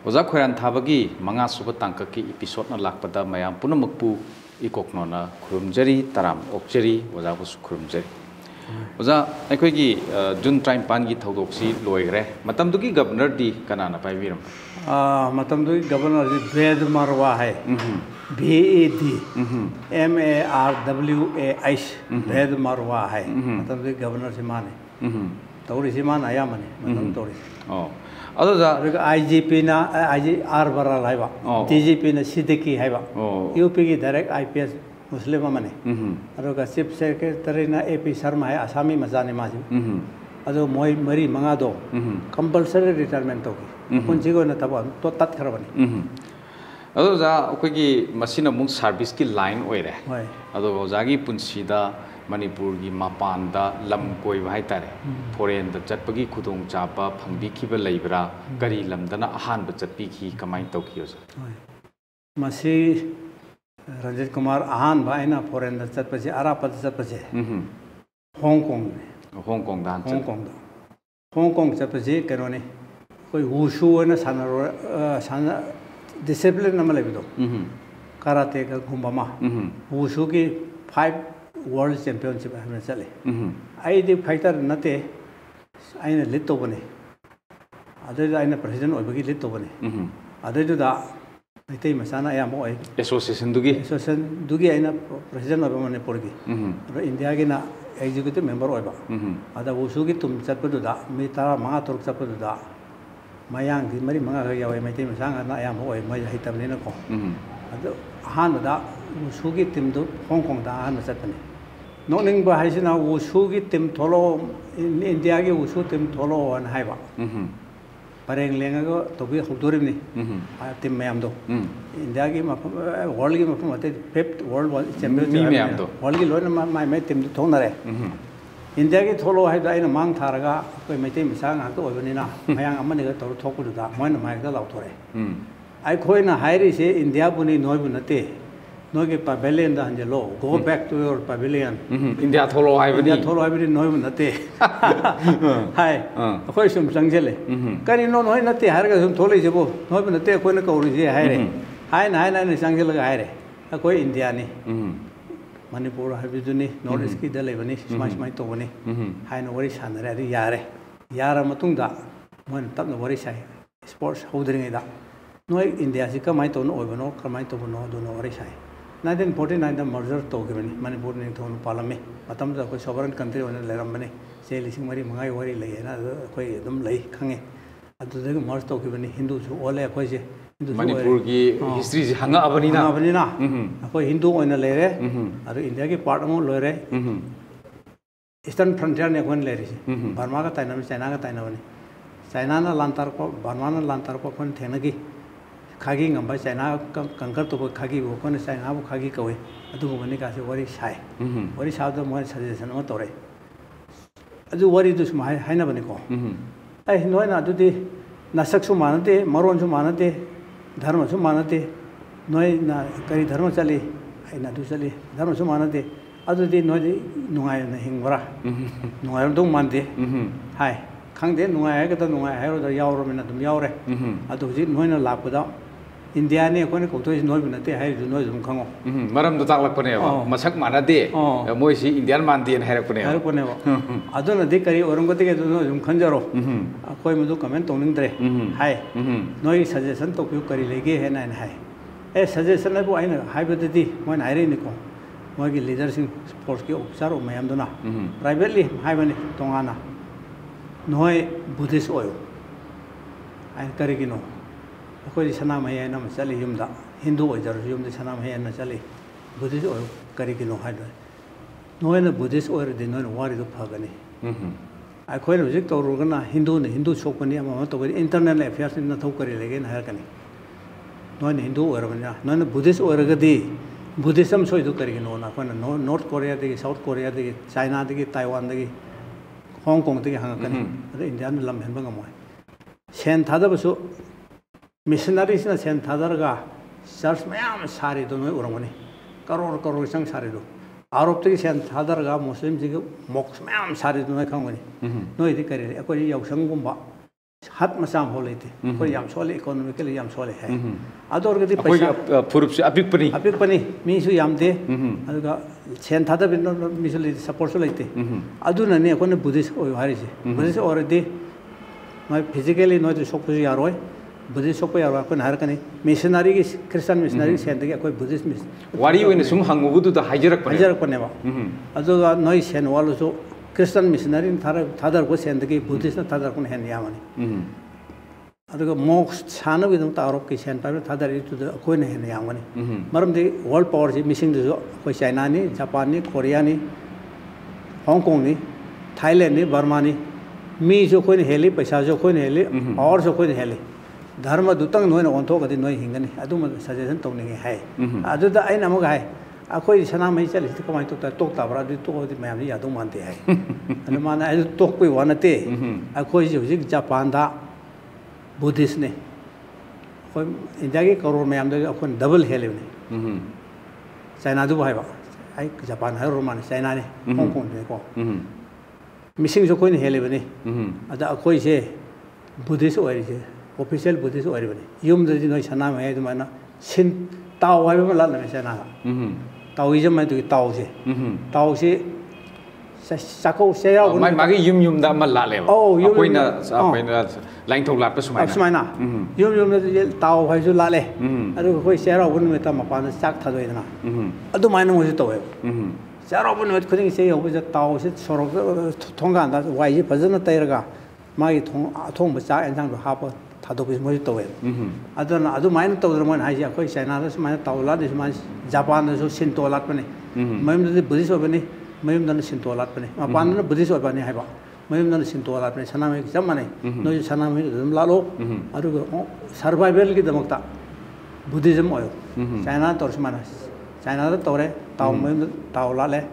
Oza Khairan Thabagi Manga Suba Tangkaki episode na lakpada mayam punamukpu ikoknona khurumjari taram okjari oza bu khurumjari oza aikoigi June time pangi thaudoksi loigre matamdugi governor di kanana paibiram matamdugi governor di Bed Marwa hai BAD MARWAH Bed Marwa hai matamdugi governor simane tauri simana ayamane matam tauri oh adoza IGP na IGR bara laiba DGP na Siddiqui haiba UP ki direct IPS Muslim amane adoga chief secretary na AP Sharma hai Asami mazane maji ado moi mari manga do compulsory retirement to ki punjigo na taba to tat kharabani adoza akoigi masina mung service ki line oire ado ozagi punsida Manipur gi mapanda lam koi bhai tare foreign da chatpagi khudong chapa phangbi khiba leibra kari lamdana ahan ba chatpi khi kamai tokyo masi Ranjit Kumar ahan ba ina foreign da chatpaje arapad chatpaje Hong Kong da Hong Kong chatpaje kanone koi wushu na sana discipline na malebido karate ka gumbama wushu ki 5 World Championship hamne chale ai di fighter nate aina lit to bane adu aina president oibagi lit to bane adu da mitei masana ya mo association dugi aina president oiba mane porgi India gi na executive member oiba ada wusu gi tum chapadu da mi tara manga turk chapadu da mayang gi mari manga ga yawe mitei masanga na ya mo oi mai hitamne na ko adu han da wusu gi tim do Hong Kong da han chapane Noning ba haisina wusu gi tim tholo India gi wusu tim tholo an haiba pareng lenga go tobi hudorim ni tim mayam do India gi world gi mapam ate 5th world championship world gi loina mai tim thonare India gi tholo hai da ina mang tharaga koi mete misang ha to obani na mayang amani ga tor thoku da moina mai da law thore ai khoi na hairi se India buni noi bunate no ke pavilion da hanjelo go back to your pavilion India tholo hai bani noi nate hai khoi sum sangjele kari no noi nate har ga sum thole jebo noi nate koi na kauri je hai re hai na sangjel ga hai re koi India ni Manipur ha biduni north east ki dale bani smai to bani hai no wari sanare ari yara matung da mon tap no wari sai sports hodring da noi India si kamai to no oibano kamai to no do no wari sai 1949 da merger to gibani Manipur ni thon palame matam da ko sovereign country one leram bane se lising mari mangai wari lei na koi dum lei khange adu de merge to gibani Hindu su ole koi je Manipur gi history ji hanga abani na koi Hindu oina lere adu India ki part mo lere eastern frontier ne kon lere Burma ka taina China ka taina bani China na lantar ko Burma na lantar ko kon thena gi khagi ngamba China kankar to khagi bo kon China bo khagi kawe adu mani ka se wari sai do mo suggestion mo tore adu wari du smai haina bani ko ai noi na adu di nasak su manate maron su manate dharma su manate noi na kari dharma chali ai na du chali dharma su manate adu di noi di nungai na hingwara nungai dong mande hai khangde nungai ga da nungai hai ro da yauro mena dum yaure adu ji noi na lakpada India ne ko ne ko to noi bunate hai du noi zum khango maram do tak lakpane ba masak manade moi si Indian mandien hai rakpane ba adu na de kari orangoti ge du zum khanjaro koi mu comment toning dre hai noi suggestion to kyu kari lege he na hai e suggestion na bo aina hai badati moi na re ni ko moi gi leadership sports ki officer o mayam dona privately hai bani tongana noi Buddhist oil ai kari gi no koi sana mai na chali yumda Hindu ojar yumda sana mai na chali Buddhist oil kari gi no hai no na Buddhist oil de no wari do phagani ai khoi no jik to ru gana Hindu chokpani ama to internal affairs na thau kari lege na ha kani no ne Hindu oil bana no na Buddhist oil ga di Buddhism soi do kari gi no na ko na North Korea de South Korea de China de Taiwan de Hong Kong de ha kani India na lam hen ba ngamo sen thada basu missionaries na sen thadaraga church mayam sari do noi urangani karor sang sari do arop te sen thadaraga muslim ji moks mayam sari do noi khangani noi de kare ko yausang gumba hat masam holite ko yam sole economically yam sole hai ador gadi paisa furup se apik pani mi su yam de aduga chen thada bin mi su support so leite aduna ne ko ne buddhist o hari se buddhist already my physically no to sok puji yaroi buddhist sok yaroi ko har kane missionary ki christian missionary sen de ko buddhist mis wari we ne sum hangu budu da hajarak pane ba aduga noi sen walu so Christian missionary thadar ko sen de buddhist na thadar ko hen yamani aduga mox chana bi dum tarok ki sen pa thadar itu ko ne hen yamani maram de world power ji missing de ko China ni Japan ni Korea ni Hong Kong ni Thailand ni Burma ni mi jo ko ne heli paisa jo ko ne heli और जो कोई हेले धर्म दुतंग नोय न ओंथो गदि नोय हिंगनी अदुम suggestion तोनिगे हाय अदुदा आई नमग हाय अखोय सना मै चली कमाय तो तोक ताबरा दि तो दि मैम यादो मानते हाय अन माना आई तोक कोई वनते अखोय जिक जापान दा बुद्धिस्ट ने कोई इंडिया के करोड़ मैम दे अखोन डबल हेले ने चाइना दु भाई बा आई जापान है रोमान चाइना ने हांगकांग ने को मिसिंग जो कोई हेले बने अदा अखोय से बुद्धिस्ट ओरि से ऑफिशियल बुद्धिस्ट ओरि बने युम दि नोय सना मै दुमाना सिन ताओ हाय बा ला ने सना ताओइजम मै दु ताओ से साको से याव मै मागे युम दा मा ला ले अखोइना लाइन थौ लाप सुमाइना युम दि ताओ हाय जो ला ले अदु कोई से याव बन में ता मपान चाक थादोइना अदु माइना मोजि तोय Zero one with cutting say over the thousand sort of Tonga, that's why you present a Tayraga, my Tom Basa and Tango Harper, Tadopis Mojito. I don't mind to the one I say, China, my Taula, this man, Japan, so Shinto Latpani, Mem the Buddhist of any, Mem than Shinto Latpani, my partner Buddhist of any Haba, Mem than Shinto Latpani, Sanami, Zamani, no Sanami, Lalo, I do survival the Mokta, Buddhism oil, China Torsmanas. China tore tao mem tao la le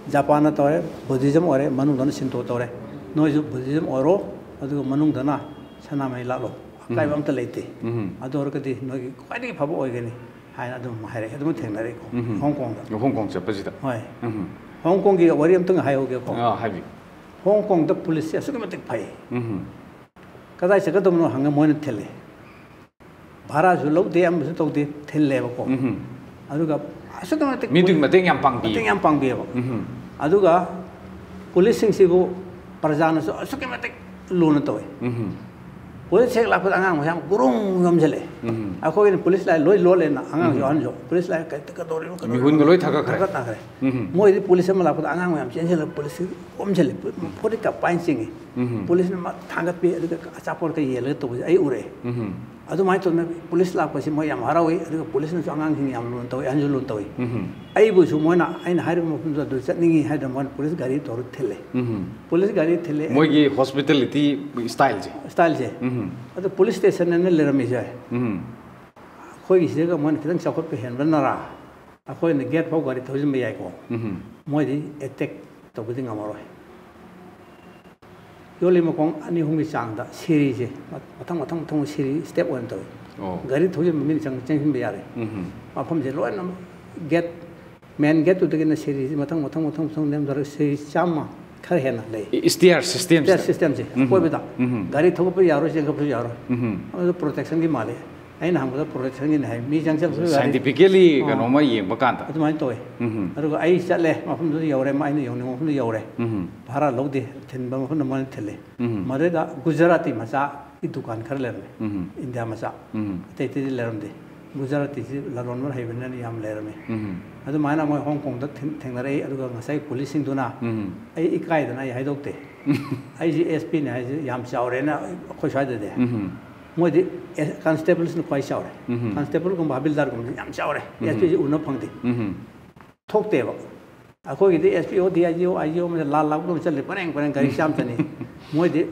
Japan tore Buddhism ore manung dan Shinto tore no Buddhism oro adu manung dana chana mai la lo kai bam ta leite adu or kati no ki kwai phabo oigeni hai adu mahare adu thengna re ko Hong Kong se pajita hoi Hong Kong ki wari am tang hai ho ge ko hai bi Hong Kong the police asu ke matik phai kadai se ka dum no hang moin thele bhara ju lo de am su to de thele ba ko adu ga meeting mating yang pangbi aduga police sing sibu parjana so asukematik luna toy police sek la pa angang yang gurung ngam jale ako in police la loi lo le na angang jo an jo police la ka ka dori ko mi hun loi thaka khare moi di police ma la pa angang yam chen jale police om jale pori ka pain sing police ma thangat pe aduga achapor ka yele to ai ure adu mai to police la pa si moi yam harawi aduga police na angang hing yam lun toy an jo lun toy ai bu su moi na ai na har mo pun do chatningi hai da mon police gari tor thele police gari thele moi gi hospitality style je adu police station ne le rami jai khoi gi se ga mon kitang chakot pe hen banara akhoi ne gate phau gari thojim be yai ko moi di attack to bu ding amaro yole mo kong ani hungi chang da series je matang series step 1 to gari thojim min chang chang be yare phom je lo na get main get to the series matang nem dar series chama khar hena le stair system je koi beta gari thog pe yaro je gap yaro protection gi male ai na ham protection gi nai mi jang chang scientifically ga no ma yeng ba kan ta atu mai toy aru ai chatle ma phom du yore ma ai ne yong ne ma phom du yore bhara log de thin ba ma phom ma thele mare da gujarati macha ki dukan khar le india macha te te le ram de Gujarati la ron mar hai ban ni yam le ram adu mai na moi Hong Kong da theng na re adu ga ngasai police sing du na ai ikai da na ai dok te ai ji SP ne ai yam chau re na khoi sai de moi di constables ne khoi chau re constable ko habildar ko yam chau re SP ji una phang de thok te ba akoi gi di SP o di ai o me la la ko chal le pareng gari sham chani moi di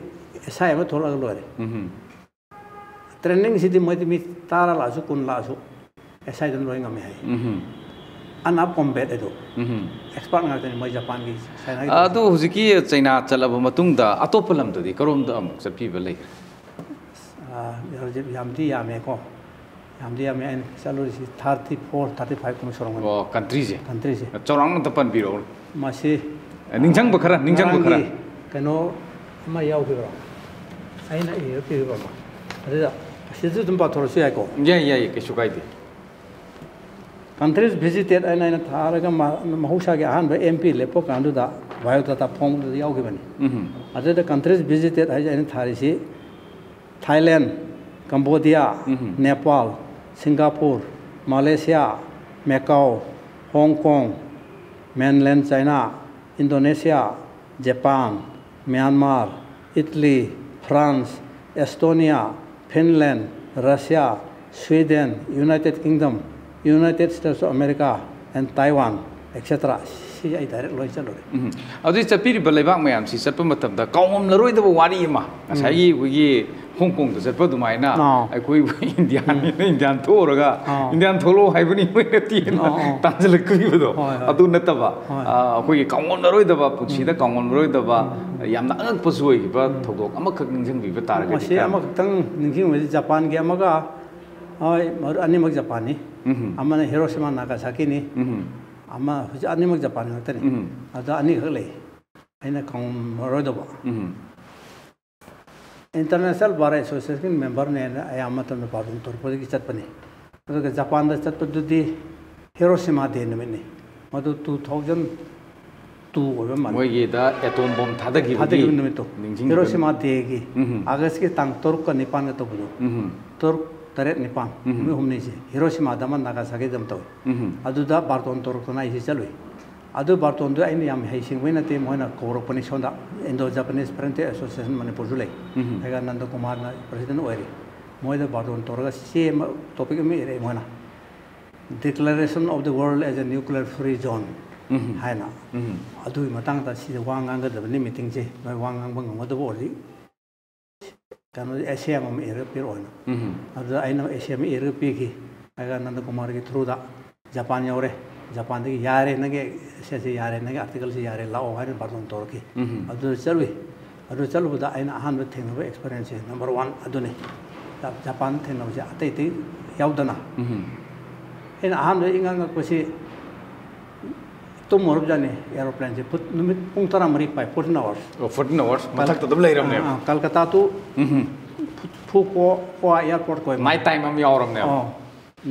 sai ma thola lo re training sidi moi di mi tara la su kun la su sai don roi ngam hai ana combat edo expert ngal tani moi Japan gi sai na adu huziki China chalaba matung da atopalam to di karom da amuk sapi ba lai yamdi yame ko yamdi yame en salary 34 35 ko sorong oh country je chorang ta pan biro masi ningjang ba khara kano ma yau bi ro ai na e pi ba ꯑꯗꯨꯗ ꯁꯤꯁꯨ ꯑꯗꯨꯝ ꯄꯥꯊꯣꯔꯛꯁꯨ ꯌꯥꯏꯀꯣ ꯌꯥꯏ ꯀꯩꯁꯨ ꯀꯥꯏꯗꯦ countries visited ꯑꯩꯅ ꯊꯥꯔꯒ ꯃꯍꯧꯁꯥꯒꯤ ꯑꯍꯥꯟꯕ MP ꯂꯦꯞꯄ ꯀꯥꯟꯗꯨꯗ biodata ꯐꯣꯡꯕꯗꯨꯗ ꯌꯥꯎꯈꯤꯕꯅꯤ ꯑꯗꯨꯗ countries visited ꯍꯥꯏꯁꯦ ꯑꯩꯅ ꯊꯥꯔꯤꯁꯤ Thailand, Cambodia, Nepal, Singapore, Malaysia, Macau, Hong Kong, mainland China, Indonesia, Japan, Myanmar, Italy, France, Estonia, Finland, Russia, Sweden, United Kingdom, United States of America, and Taiwan, etc. See I direct ꯂꯣꯏ ꯆꯠꯂꯨꯔꯦ ꯑꯗꯨꯗꯤ ꯆꯠꯄꯤꯔꯤꯕ ꯂꯩꯕꯥꯛ ꯃꯌꯥꯝꯁꯤ ꯆꯠꯄ ꯃꯇꯝꯗ ꯀꯥꯎꯉꯝꯂꯔꯣꯏꯗꯕ ꯋꯥꯔꯤ ꯑꯃ ꯉꯁꯥꯏꯒꯤ ꯑꯩꯈꯣꯏꯒꯤ ꯍꯣꯡꯀꯣꯡꯗ ꯆꯠꯄ ꯑꯗꯨꯃꯥꯏꯅ ꯑꯩꯈꯣꯏ ꯏꯟꯗꯤꯌꯥꯟ ꯊꯣꯛꯎꯔꯒ ꯏꯟꯗꯤꯌꯥꯟ ꯊꯣꯛꯂꯛꯑꯣ ꯍꯥꯏꯕꯅꯤ ꯃꯣꯏꯅ ꯇꯥꯟꯁꯤꯜꯂꯛꯈꯤꯕꯗꯣ ꯑꯗꯨ ꯅꯠꯇꯕ ꯑꯩꯈꯣꯏꯒꯤ ꯀꯥꯎꯉꯝꯂꯔꯣꯏꯗꯕ ꯄꯨꯟꯁꯤꯗ ꯀꯥꯎꯉꯝꯂꯔꯣꯏꯗꯕ ꯌꯥꯝꯅ ꯑꯉꯛꯄꯁꯨ ꯑꯣꯏꯈꯤꯕ ꯊꯧꯗꯣꯛ ꯑꯃꯈꯛ ꯅꯤꯡꯁꯤꯡꯕꯤꯕ ꯇꯥꯔꯒꯗꯤ ꯃꯁꯤ ꯑꯃꯈꯛꯇꯪ ꯅꯤꯡꯁꯤꯡꯕꯁꯤ ꯖꯄꯥꯟꯒꯤ ꯑꯃꯒ ꯍꯣꯏ ꯑꯅꯤꯃꯛ ꯖꯄꯥꯟꯅꯤ ꯑꯃꯅ ꯍꯤꯔꯣꯁꯤꯃꯥ ꯅꯥꯒꯥꯁꯥꯀꯤꯅꯤ ꯑꯃ ꯍꯧꯖꯤꯛ ꯑꯅꯤꯃꯛ ꯖꯄꯥꯟ ꯉꯥꯛꯇꯅꯤ ꯑꯗ ꯑꯅꯤꯈꯛ ꯂꯩ ꯑꯩꯅ ꯀꯥꯎꯉꯝꯃꯔꯣꯏꯗꯕ International Bar Association ꯃꯦꯝꯕꯔꯅꯦꯅ ꯑꯌꯥꯝꯕ ꯃꯇꯝꯗ ꯄꯥꯎꯗꯝ ꯇꯧꯔꯛꯄꯗꯒꯤ ꯆꯠꯄꯅꯤ ꯑꯗꯨꯒ ꯖꯄꯥꯟꯗ ꯆꯠꯄꯗꯨꯗꯤ ꯍꯤꯔꯣꯁꯤꯃꯥ ꯗꯦ ꯅꯨꯃꯤꯠꯅꯤ ꯃꯗꯨ 2002 ꯑꯣꯏꯕ ꯃꯥꯜꯂꯦ ꯃꯣꯏꯒꯤꯗ ꯑꯦꯇꯣꯝ ꯕꯣꯝ ꯊꯥꯗꯈꯤꯕꯒꯤ ꯅꯨꯃꯤꯠꯇꯣ ꯍꯤꯔꯣꯁꯤꯃꯥ ꯗꯦꯒꯤ ꯑꯥꯒꯁꯠꯀꯤ ꯇꯥꯡ 3ꯒ 9ꯒ ꯇꯧꯕꯗꯣ 3, 9 ꯅꯨꯃꯤꯠ ꯍꯨꯝꯅꯤꯁꯦ ꯍꯤꯔꯣꯁꯤꯃꯥꯗ ꯑꯃ ꯅꯥꯒꯥꯁꯥꯀꯤꯗ ꯑꯃ ꯇꯧꯏ ꯑꯗꯨꯗ ꯕꯥꯔꯇꯣꯟ ꯇꯧꯔꯛꯇꯅ ꯑꯩꯁꯦ ꯆꯠꯂꯨꯏ ꯑꯗꯨ ꯕꯥꯔꯇꯣꯟꯗꯨ ꯑꯩꯅ ꯌꯥꯝ ꯍꯩꯁꯤꯡꯕꯩ ꯅꯠꯇꯦ ꯃꯣꯏꯅ ꯀꯧꯔꯛꯄꯅꯤ ꯁꯣꯝꯗ ꯏꯟꯗꯣ ꯖꯄꯥꯅꯤꯁ ꯄꯦꯔꯦꯟꯇꯦꯜ ꯑꯦꯁꯣꯁꯤꯌꯦꯁꯟ ꯃꯅꯤꯄꯨꯔꯁꯨ ꯂꯩ ꯑꯩꯒ ꯅꯟꯗ ꯀꯨꯃꯥꯔꯅ ꯄ꯭ꯔꯁꯤꯗꯦꯟ ꯑꯣꯏꯔꯤ ꯃꯣꯏꯗ ꯕꯥꯔꯇꯣꯟ ꯇꯧꯔꯒ ꯆꯦ ꯑꯃ ꯇꯣꯄꯤꯛ ꯑꯃ ꯏꯔꯛꯑꯦ ꯃꯣꯏꯅ Declaration of the World as a Nuclear Free Zone 하이나 아두이 마땅하다 시대 왕강거든 미팅지 왕강방 뭐도 어디 간호 에시아만 에르피로나 아주 아이나 에시아만 에르피기 아가 난다 కుమార్కి थ्रू다 जापान यावरे जापान दी यारे नगे सेसे यारे नगे आर्टिकल से यारे लाओ हारे बातों तोरकी अदु चलुदा आइना अहान में थेंगबो एक्सपीरियंस नंबर 1 अदुने जापान थेंगबो अतै तै यावदना इन अहान में इंगा कोसी तुम मोरब जाने एरोप्लेन से नुमित पुंग तरा मरी पाए 14 आवर्स 14 आवर्स मथक तो दम लेरमने कलकत्ता तो फुको एयरपोर्ट को नाइट टाइम हम यावरमने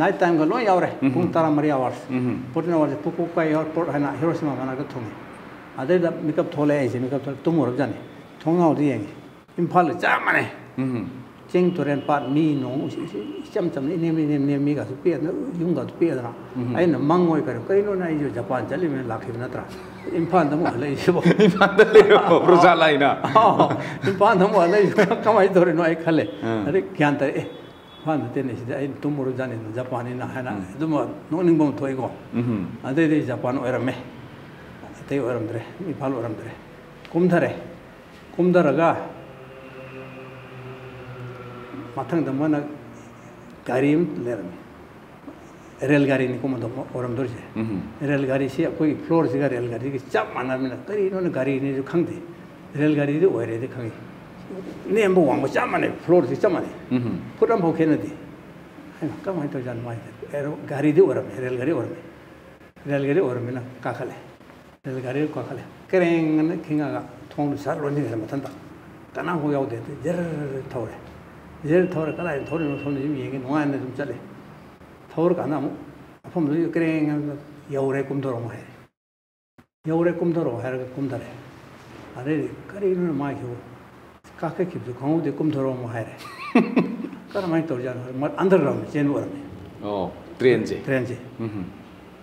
नाइट टाइम का लो यावरे पुंग तरा मरी आवर्स 14 आवर्स फुकुओका एयरपोर्ट है ना हिरोशिमा मना का थोंगे अदे द मेकअप थोले ऐसे मेकअप थोले तुम मोरब जाने थोंगाव दी येंगे इम्फाल जा माने चिंग तोरेन पाट मी नो चम नेमी का सुपिया युंग का सुपिया ना आई न मंगोय करे कइनो ना इजो जापान चली में लाखे नत्रा इम्फाल दम हले इबो इम्फाल दले प्रोजा लाइना इम्फाल दम हले कमाई तोरे नो आई खले अरे ज्ञान तरे फान तेने सिदा आई तुम मोर जाने जापानी ना है ना दुम नो निंगबम थोइगो अदे दे जापान ओरमे अते ओरमद्रे इम्फाल ओरमद्रे कुमधरगा माथंग दमना गाड़ी लेरमी रेलगाड़ी नि कोमदो ओरमदोर से रेलगाड़ी से कोई फ्लोर से रेलगाड़ी की चप माना में करी नो गाड़ी ने जो खंगते रेलगाड़ी दे ओरे दे खंगी नेम बो वांग चप माने फ्लोर से चप माने पुरम भोखे नदी कमाई तो जान माई एरो गाड़ी दे ओरम रेलगाड़ी ओरम ना काखले रेलगाड़ी काखले करेंग न खिंगा थोंग सार लोनि मथंता तना हो याव दे जर थोरे जेल थोर कला थोर नो सोन जिम येगे नोआ ने तुम चले थोर काना मु अफम दु करेंग यौरे कुमदरो मा है यौरे कुमदरो है कुमदरे अरे करी नो मा क्यों काके की जो खाऊ दे कुमदरो मा है कर माई तो जान म अंडरग्राउंड चेन वर में ओ ट्रेन से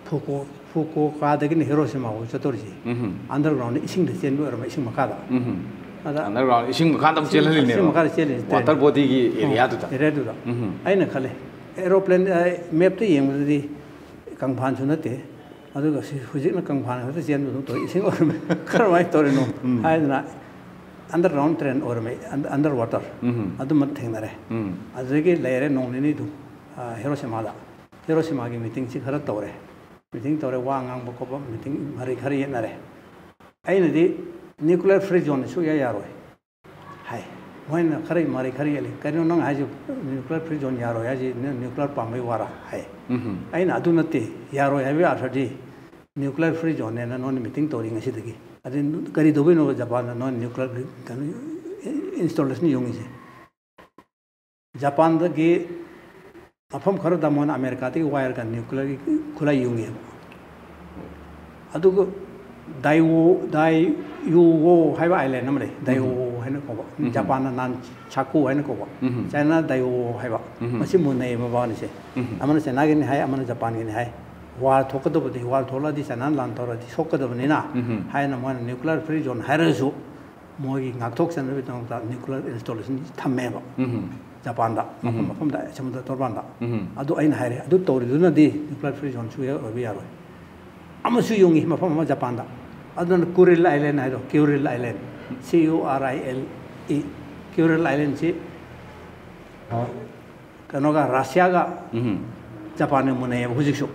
फुको का दे नि हिरोशिमा हो चतुर जी अंडरग्राउंड इसिंग दे चेन वर में इसिंग मकादा अंडरग्राउंड इसिंग मखादम चेललिने वाटर बॉडी की एरिया दुदा आइना खले एरोप्लेन मैप तो येंगदि कंफान सु नते अदुगा हुजिना कंफान हते चेन दु तो इसिंग और खरवाई तोरेनो आइना अंडरग्राउंड ट्रेन और में अंडर वाटर अदु मत थेंगनरे अदुगे लेरे नोंनिनि दु हिरोशिमा की मीटिंग से खर तौरे मीटिंग तौरे वा ngang बको मीटिंग हरि खरि येनरे आइनदि nuclear free zone su ya yaro hai moina khari mari khari ele kanu nang haji nuclear free zone yaro ya ji nuclear pamai wara hai aina adu nate yaro ya bi athadi nuclear free zone na non meeting tori ngasi dagi adin kari dobe no japan non nuclear kanu installation yongi se जापानदगी मफम Khardah मोन America की wire का nuclear खुला यूंगे अदुगो दाइयुओ हाइबा island नमरे दाइयुओ हैन कोबा Japan नान चाकू हैन कोबा China दाइयुओ हाइबा मसी मुनै मबानि से अमन China गिनि हाय अमन Japan गिनि हाय वार थोकदबदि वार थोलादि China लान तोरादि सोकदबनिना हायना मोन nuclear free zone हायरसु मोगी ngakthok sanbi tongta nuclear installation thammeba Japan da mafam da samudra torban da adu aina haire adu tawriduna di nuclear free zone su obi yaro amasu yungi mafam ma Japan da adun Kuril Island hairo Kuril Island CURILE Kuril Island si kanoga Russia ga Japan ne munai hujiksu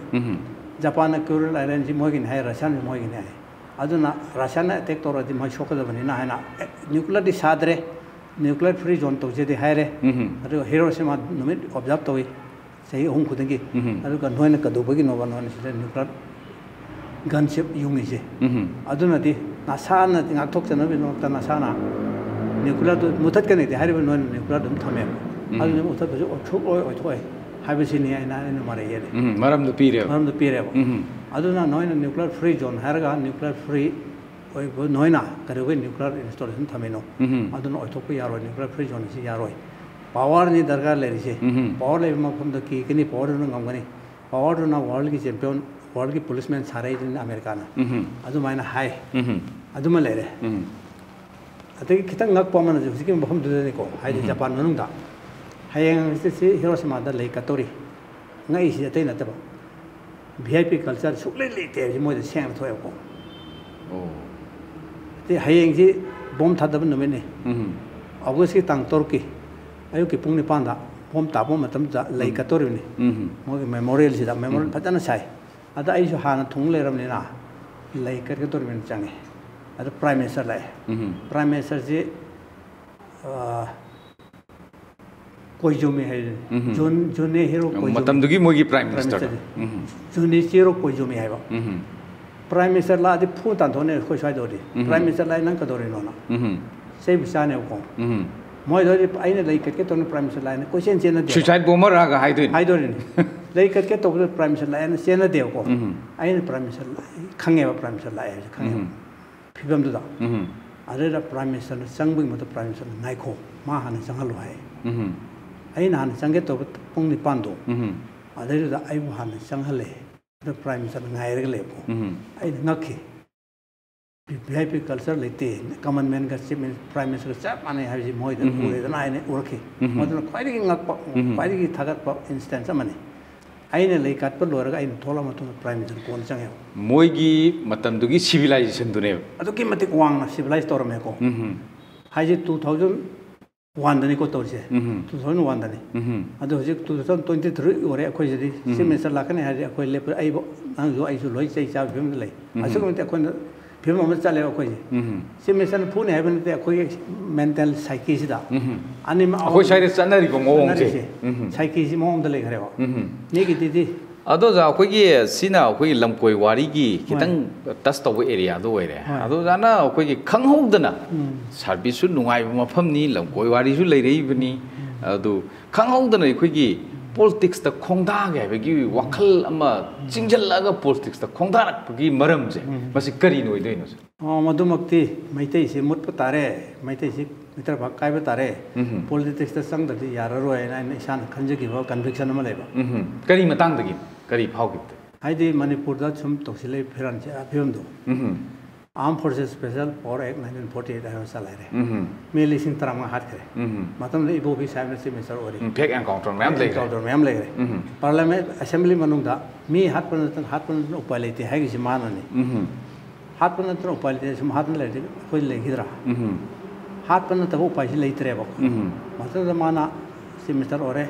Japan Kuril Island si mogin hai Russia ne mogin hai aduna Russia na attack toradi ma shokadabani na haina nuclear di sadre nuclear free zone to jedi haire adu Hiroshima numit observe towi sei hong khudangi adu kan noina kadubagi no ban noina se nuclear gunship yungi je aduna di nasana ngak thok chana bi no ta nasana nuclear to mutat kan de haire noina nuclear dum thame adu mutat jo thuk oi thoi haibisi ni aina ne mare yele maram du pire aduna noina nuclear free zone harga nuclear free oi noina karwe nuclear installation thameno aduna oi thok yaro nuclear free zone si yaro power ni dargar le rise power le makham da ki kini power nu ngamgani power na world ki champion world ki policeman sarai in America na adu maina hai aduma le re ate kitang ngak pamana ju sikim baham du ne ko hai Japan nung da hayang si Hiroshima da le katori ngai si ate na ta VIP culture sukle le te ji mo de seng thoy ko te hayang ji bom thadab no me ne august ki tang torki ayu ki pung ni panda bom ta bom matam ja le katori ne mo memorial si da memorial patana sai ada ai ju hana thung le ram ne na le katori men change ada prime minister lai prime minister ji Koizumi hai Jun hero Koizumi matam dugi mogi prime minister Junichiro Koizumi hai ba prime minister la di phu tan thone ko sai dori prime minister la nang ka dori no na sei bisa ne ko moi dori aina lai ka ke ton prime minister la ne ko sen chen na de suicide bomber ra ga hai dori ne lai ka ke to prime minister la ne sen na de ko aina prime minister khange ba prime minister la ai khange phibam du da are da prime minister sangbing ma to prime minister ngai ko ma han sangal lo hai aina han sangge to pung ni pando adai da ai bu han sanghale the prime minister ngai re le ko ai ngakhi VIP culture lete common man ga chief prime minister cha mane ha ji moi da ure da nai ne urkhi modna khwai ri ngak pa khwai ri thagat pa instance mane aina lei kat pa lor ga aina thola ma to prime minister kon chang moi gi matam dugi civilization du ne adu ki matik wang na civilized tor me ko ha ji 2001 dani ko torse 2001 dani adu hojik 2023 ore akhoi jadi semester lakane ha akhoi le ai bo ang jo ai su loi chai cha phim le asu ko te akhoi phim ma cha le akhoi semester phune ha ben te akhoi mental psyche da ani ma akhoi sai chanari ko ngong je psyche si mom da le khare ba ni gi ti ado ja akhoi gi sina akhoi lamkoi wari gi kitang touch to area do ore ado jana akhoi gi khanghowdana service su nungai mafam ni lamkoi wari su leirei bani adu khanghowdana akhoi gi politics ta khongda ga gi wakhal ama chingjalaga politics ta khongda gi maram je masi kari noi doi no madumakti maitei se mut patare maitei se mitra bhak kai batare politics ta sang da yararo ai na isan khanje gi conviction ma leba kari matang da gi kari phau gi haidi manipur da chum toksile phiran cha phim do armed forces special for act 1948 ayo salai re me lising tarang hat kare matam le ibo bi saib se mesar ori fake encounter ma'am le re parliament assembly manung da mi hat pan upale te hai gi man ani hat pan upale te sum hat le khoi le hidra hat pan ta upale le itre ba matam mana se mesar ore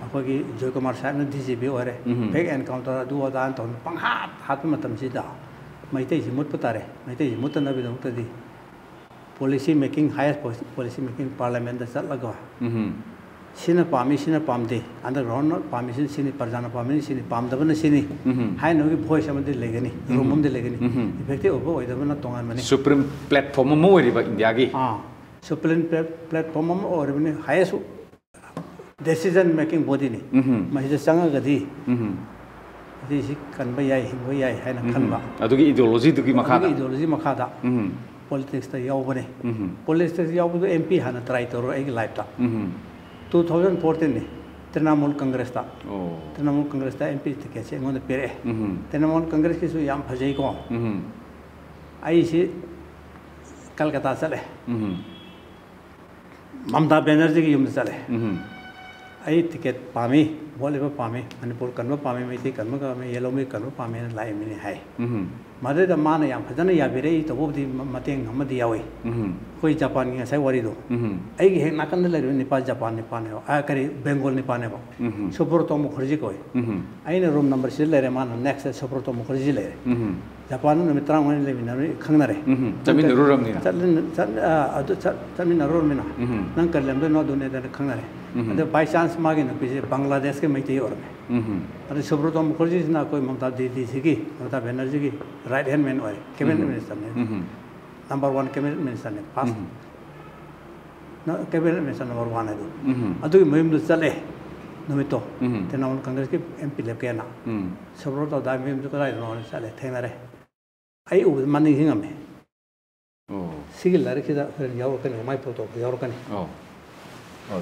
akogi Joy Kumar Saib na DGP ore fake encounter du adan ton pang hat matam si da maitei si mut patare maitei mut na bi dong tadi policy making higher policy making parliament da sat laga sina pamde underground not permission sini parjana pamini sini pam da bana sini hai no gi voice amade legani rumum de legani effective obo oida bana tongan mani supreme platform mo ri ba india gi supreme platform mo ore bani highest decision making body ni mai je changa ga di si kan ba yai hing ba yai hai na khan ba adugi ideology dugi makha da ideology makha da politics ta yaw bane politics yaw bu MP hana try toro ai life ta 2014 ni Trinamool Congress ta Trinamool Congress ta MP ke che ngon pere Trinamool Congress ki su yam phajai ko ai si Kolkata chale Mamata Banerjee ki yum chale ai ticket pami bole ba pami Manipur kan ba pami mai ti kan ma me yellow me kan ba pami lai mi hai mare da mana yam phajana ya bere to bo di mateng hamadi yawi koi Japan ngi sai wari do ai gi na kan le Nepal Japan Nepal ne a kari Bengal Nepal ne ba Subrata Mukherjee koi ai ne room number sil le mana next Subrata Mukherjee le Japan no mitrang wani le mina khangna re jamin ruram ni adu jamin ruram mina nang kar lem no do ne da khangna re adu by chance magi no pije Bangladesh ke mai te or me adu Subrata Mukherjee na koi Mamata Didi sigi Mamata Banerjee ki right hand man oi cabinet minister ne number 1 cabinet minister ne past no cabinet minister number 1 adu mem du chale nomito Trinamool Congress ki MP le ke na Subrata da mem du kai no chale thena re ai u mani hingame sigil la rekida yaw kan mai poto yaw kan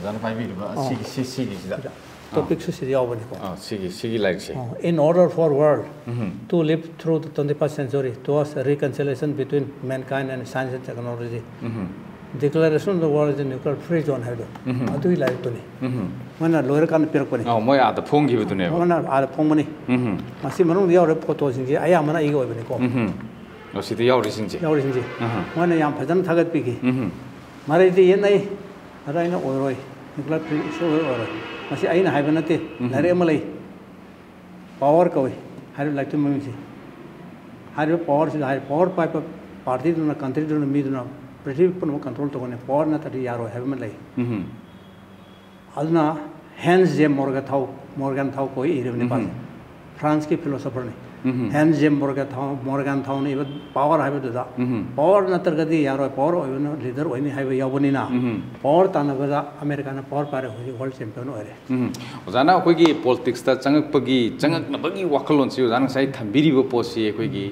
jana pai bi ba sigi da topic su yaw bani ko sigi like se in order for world to live through the 21st century towards reconciliation between mankind and science and technology declaration of the world is a nuclear free zone hai do adu hi lai to ni mana lower kan per ko ni moi a da phong gi bu ne mana a phong mani masi manung yaw re photo sing ji aya mana i go bani ko si de yaw ri sing ji mana yam phajan thagat pi ki mare di yen ai ara ina oi roi nuclear free so oi masi aina hai bana te lare malai power ko hai like to me hai power se hai power pipe party do na country do na mi do na British pun control to ne power na tadi yaro have malai adna Hans J Morgan thau koi ire ne pas France ki philosopher ne Hans J Morgan thau ne power have do da power na targadi yaro power oi no leader oi ne have yawani na power ta na ba America na power pare ho world champion oi re ozana koi gi politics ta changak pagi changak na bagi wakalon si ozana sai thambiri bo posi koi gi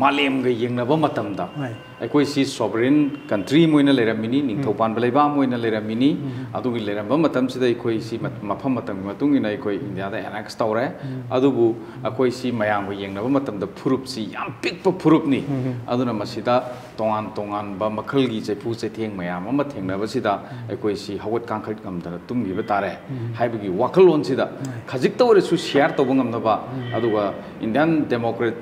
malem ga yengna ba matam da ai si sovereign country moina leramini ningthopan balaiba moina leramini adugi leramba matam sida ai si mafam matam matung ina ai India da annex tawre adubu akoi si mayam go yengna ba matam da phurup si yam pik pa phurup ni aduna masida tongan ba makhal gi je phu se theng mayam ma thengna ba sida ai si hawat kangkhat kam da tum gi ba tare haibagi wakalon sida khajik tawre su share to bangam na ba aduga Indian democrat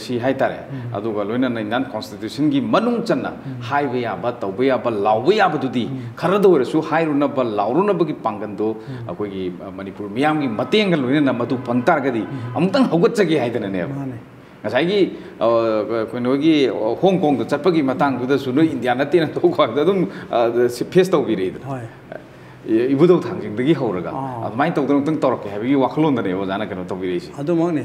si hai tare aduga loina na Indian constitution gi manung channa highway aba tawbe aba lawbe aba dudi kharada ore su hairuna ba lauruna ba gi pangando akoi gi Manipur miyam gi mateng loina na madu pantar gadi amtang hogat chagi haidana ne ngasai gi koino gi Hong Kong da chatpagi matang du da su no India na te na to ko da dum face to bi re ibudo thangjing dagi horaga admai to dong tang torok ke habi waklon da ne ozana kano to bi re si adu mo ne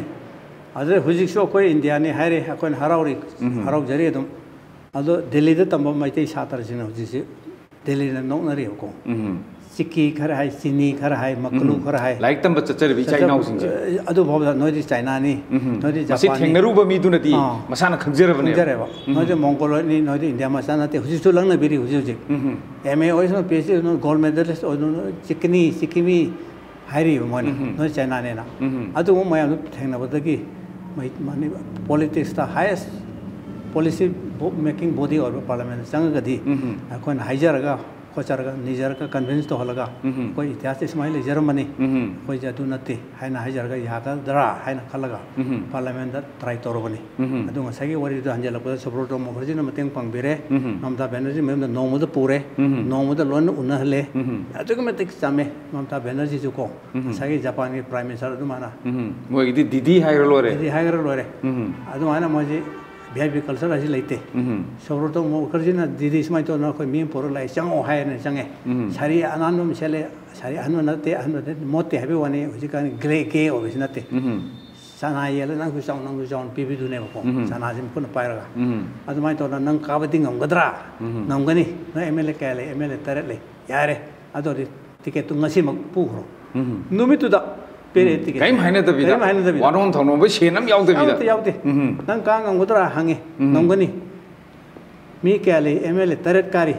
adu hujik so koi India ni haire akoi harauri harau jari dum ado Delhi da tamba mai te satar jina hujisi Delhi na no na re ko Chiki khar hai Chini khar hai Maklu khar hai like tamba chachar bi China using je adu bhob noi di China ni noi di Japan si thengnaru ba mi du na ti masana khangjer ba ne noi di Mongol ni noi di India masana te huji lang na biri huji MA ois no PhD no gold medalist no Sikimi hairi mo noi China ne na adu mo mai adu thengna ba da ki mai mani politics ta highest policy making body or parliament sang gadi akon hijaraga kocharaga nijaraga convince to halaga koi ityas ismail germany koi jadu nate haina hijaraga yaga dara haina khalaga parliament da try torobani adu ngasagi wari do hanjala ko Subrata Mukherjee na mateng pangbere Mamata Banerjee mem da nomu da pure nomu da lon unahle adu ko metik same Mamata Banerjee ju ko sagi Japan ki prime minister adu mana mo gi didi hairo lore adu mana moji VIP culture as laite Subrata Mukherjee na didi ismai to na koi mim poro lai chang o hai ne change sari anandum chele sari anu na te mote habe wani hujikan grey ke o bisnate sana yele nang ku song pipi du ne ko sana jim pun pairaga adu mai to na nang ka bading ngam gadra ngam gani na MLA kale MLA tare le yare adu ticket tu ngasi mak puhro numi tu da pere ticket kaim haina da bida wanon thono ba shenam yaw da bida yaw nang ka ngam godra hange nongani mi kale MLA taret kari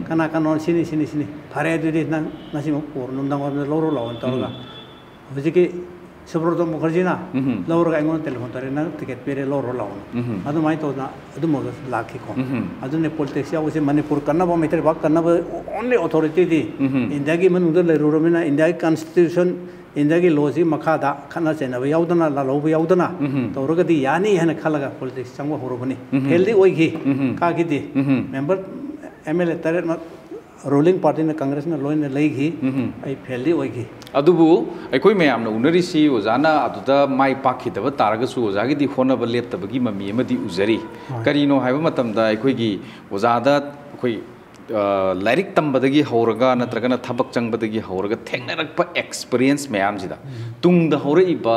kana kanon sini phare du nang ngasi mak pur num dang loro lawon torga hujiki Sabroto Mukherjee lower angon telephone tare na ticket pere loro lawn adu mai to na adu mo lakhi ko adu ne politics ya use Manipur kanna ba meter ba kanna ba only authority di India gi man udar le romina India constitution India gi laws gi makha da khana chena ba yaudana la lo ba yaudana to roga di yani hana khalaga politics changwa horobani healthy oi gi ka gi di member MLA tare ruling party na Congress na loin lei gi ai healthy oi gi adubu aikoi mayam na unari si ozana aduda mai pakhi da taraga su ozagi di khona ba lep tabagi mami amadi uzari karino haiba matam da aikoi gi ozada koi लाइरिक तंबदगी हौरगा नत्रगना थबक चंगबदगी हौरगा थेंगनरकपा experience मैम जिदा तुंगदा हौरइबा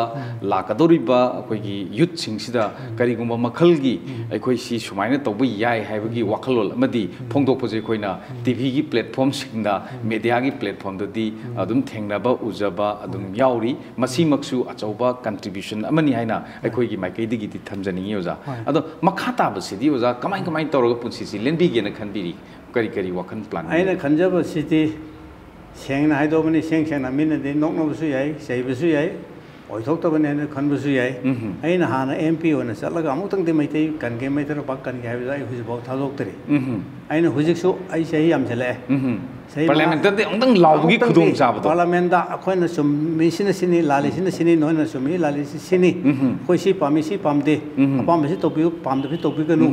लाकदोरिबा अखोइगी यूथ सिंगसिदा करिगुंबा मखलगी अखोइ सि सुमाइना तौबा याय हाइबगी वखलोल अमदी फोंदोकपजे अखोइना टीवी की प्लेटफॉर्म सिंगदा मीडिया की प्लेटफॉर्म ददी अदुम थेंगनाबा उजबा अदुम याउरी मसीमक्सु अचौबा कंट्रीब्यूशन अमनी हाइना अखोइगी माइकैदिगी दि थमजनिंगी ओजा अदो मखाताबसिदी ओजा कमाइ कमाइ तौरगा पुंसिसि लेनबिगेना खनबिरी करी वखन प्लान आइना खंजब सिटी सेंगना हाइदोबनी सेंगसेंगना मिनदे नोकनबसु याय सैबसु याय ओइथोक्तबने ने खनबसु याय आइना हाना एमपी होना चलगा अमुतंग दे मैते कनगे मैतर पाक कनगे हाइबा आइ हुजिबाव थादोक्तरे आइना हुजिकसु आइ सही यामजले पार्लियामेंट दे अंदंग लाउगी खुदोंग चाबदो पार्लियामेंट दा अखोइना सुम मिसिना सिनी लालिसिना सिनी नोइना सुमी लालिसि सिनी कोइसि पामिसि पामदे पामसि तोपिउ पामदबि तोपिगनु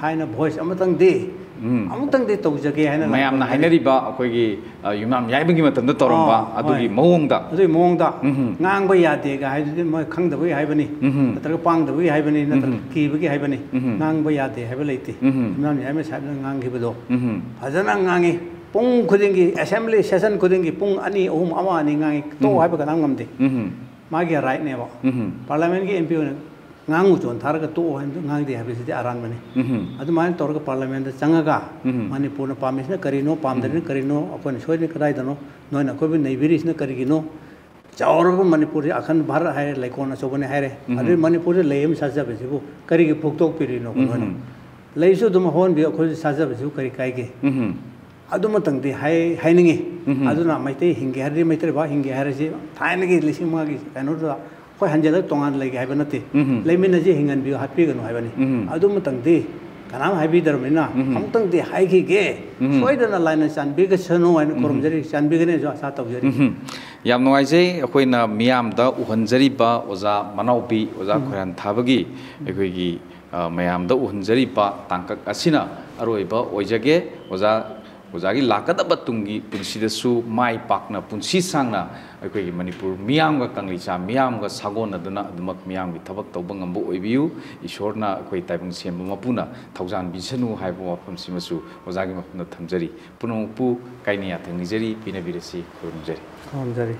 हाइना voice अमतंग they अमुतंग they तौजगे हाइना मयामना हाइनरिबा अखोइगी युमाम याइबगी मतंदा Toramba अदुगी मओंगदा ngang ba yade ga haidudi moi khangdabai haibani natraga pangdabai haibani natraga kibagi haibani ngang ba yade haiba leite nam yame sabna ngang gibedo phajana ngangi pung khudingi assembly session khudingi pung ani ohum ama ani ngangi to haiba kanam ngamde magi right ne ba parliament gi MP ngangu chon tharaga to handu ngangde habisidi aran mane adu man torga parliament da changaga Manipur na pamisna karino pamdani karino apon soine kadai dano noina ko bi neibiris na karigino चावरब मणिपुर अखन भारत है लाइकोना सोबने है अरे मणिपुर लेम साजा बेसिबो करी के फोक्तोक पिरिनो कोन लेसु दुम होन बि अखो साजा बेसिबो करी काइगे अदुम तंगदि हाइनिंगे अदुना मैते हिंगे हरि मैते बा हिंगे हरजे थाइनगे लिसिंग मागी कनो खोय हंजेल तोंगान लेगे हाइबा नते लेमिन जे हिंगन बि हापि गनो हाइबानी अदुम तंगदि कनाम हाइबि दरमिना हमतंग दि हाइखिगे सोइदना लाइन चानबिगे सनो हाइन करमजरी चानबिगने जो आसा तौजरी याम नोआइजे अखोइना मियामदा उहनजरिबा ओजा मनाउपी ओजा खोरान थाबगी अखोइगी मयामदा उहनजरिबा तांकक असिना अरोइबा ओइजगे ओजागी लाकदबा तुंगी पुंसिदसु माइ पाकना पुंसि सांगना अखोइगी मणिपुर मियामगा कंगलिचा मियामगा सागोनदुना अदुमक मियामगी थबक तौबा ngамबो ओइबियु ईश्वरना अखोइ ताइबंग सेमबा मपुना थौजान बिसनु हाइबो वाफमसिमसु ओजागी मपुना थमजरी पुनोपु काइनिया थंगजरी पिनबिरसि खुरुमजरी